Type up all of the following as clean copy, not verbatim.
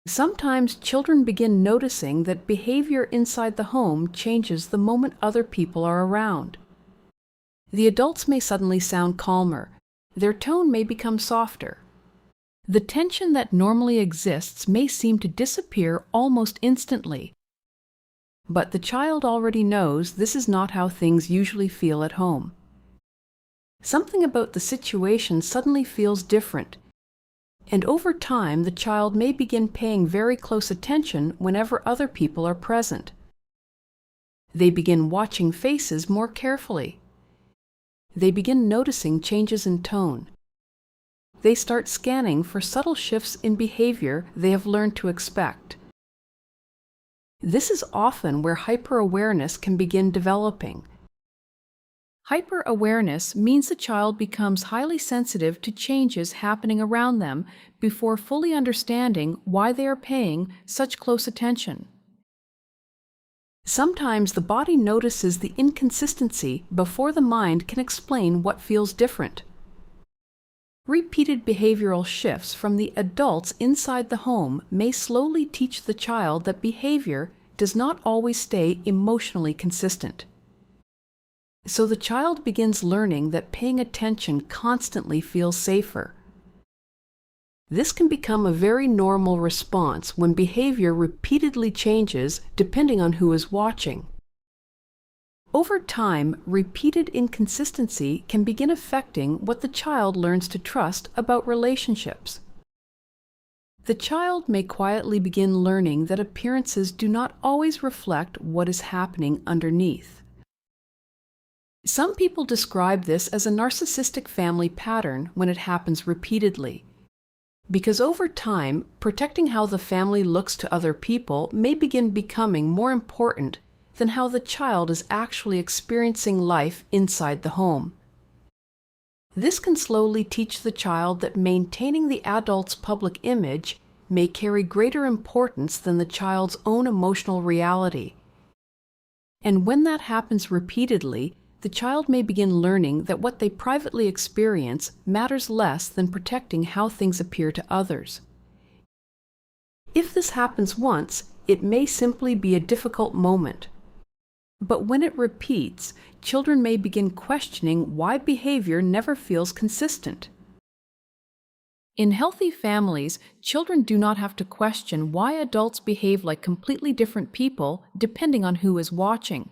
Sometimes children begin noticing that behavior inside the home changes the moment other people are around. The adults may suddenly sound calmer. Their tone may become softer. The tension that normally exists may seem to disappear almost instantly. But the child already knows this is not how things usually feel at home. Something about the situation suddenly feels different, and over time the child may begin paying very close attention whenever other people are present. They begin watching faces more carefully. They begin noticing changes in tone. They start scanning for subtle shifts in behavior they have learned to expect. This is often where hyper-awareness can begin developing. Hyper-awareness means the child becomes highly sensitive to changes happening around them before fully understanding why they are paying such close attention. Sometimes the body notices the inconsistency before the mind can explain what feels different. Repeated behavioral shifts from the adults inside the home may slowly teach the child that behavior does not always stay emotionally consistent. So the child begins learning that paying attention constantly feels safer. This can become a very normal response when behavior repeatedly changes depending on who is watching. Over time, repeated inconsistency can begin affecting what the child learns to trust about relationships. The child may quietly begin learning that appearances do not always reflect what is happening underneath. Some people describe this as a narcissistic family pattern when it happens repeatedly, because over time, protecting how the family looks to other people may begin becoming more important than how the child is actually experiencing life inside the home. This can slowly teach the child that maintaining the adult's public image may carry greater importance than the child's own emotional reality. And when that happens repeatedly, the child may begin learning that what they privately experience matters less than protecting how things appear to others. If this happens once, it may simply be a difficult moment. But when it repeats, children may begin questioning why behavior never feels consistent. In healthy families, children do not have to question why adults behave like completely different people depending on who is watching.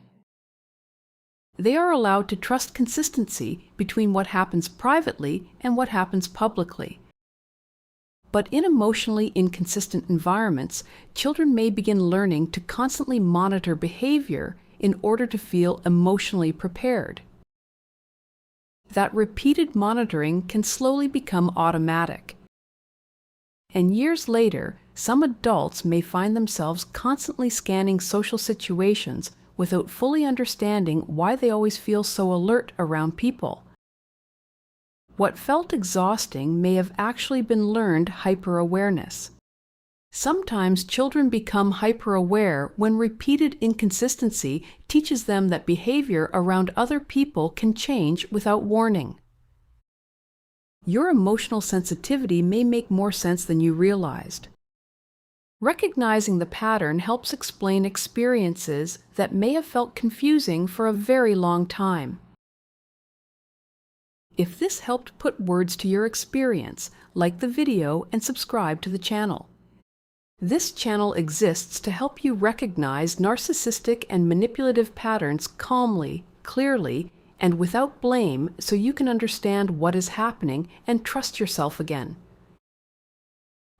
They are allowed to trust consistency between what happens privately and what happens publicly. But in emotionally inconsistent environments, children may begin learning to constantly monitor behavior in order to feel emotionally prepared. That repeated monitoring can slowly become automatic. And years later, some adults may find themselves constantly scanning social situations without fully understanding why they always feel so alert around people. What felt exhausting may have actually been learned hyper-awareness. Sometimes children become hyper-aware when repeated inconsistency teaches them that behavior around other people can change without warning. Your emotional sensitivity may make more sense than you realized. Recognizing the pattern helps explain experiences that may have felt confusing for a very long time. If this helped put words to your experience, like the video and subscribe to the channel. This channel exists to help you recognize narcissistic and manipulative patterns calmly, clearly, and without blame so you can understand what is happening and trust yourself again.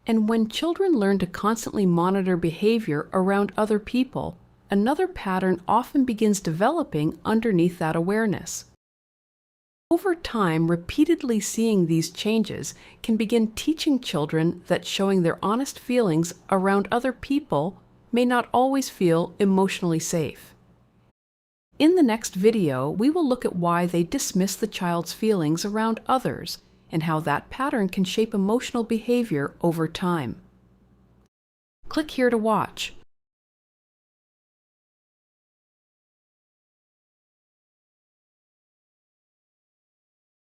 And when children learn to constantly monitor behavior around other people, another pattern often begins developing underneath that awareness. Over time, repeatedly seeing these changes can begin teaching children that showing their honest feelings around other people may not always feel emotionally safe. In the next video, we will look at why they dismiss the child's feelings around others and how that pattern can shape emotional behavior over time. Click here to watch.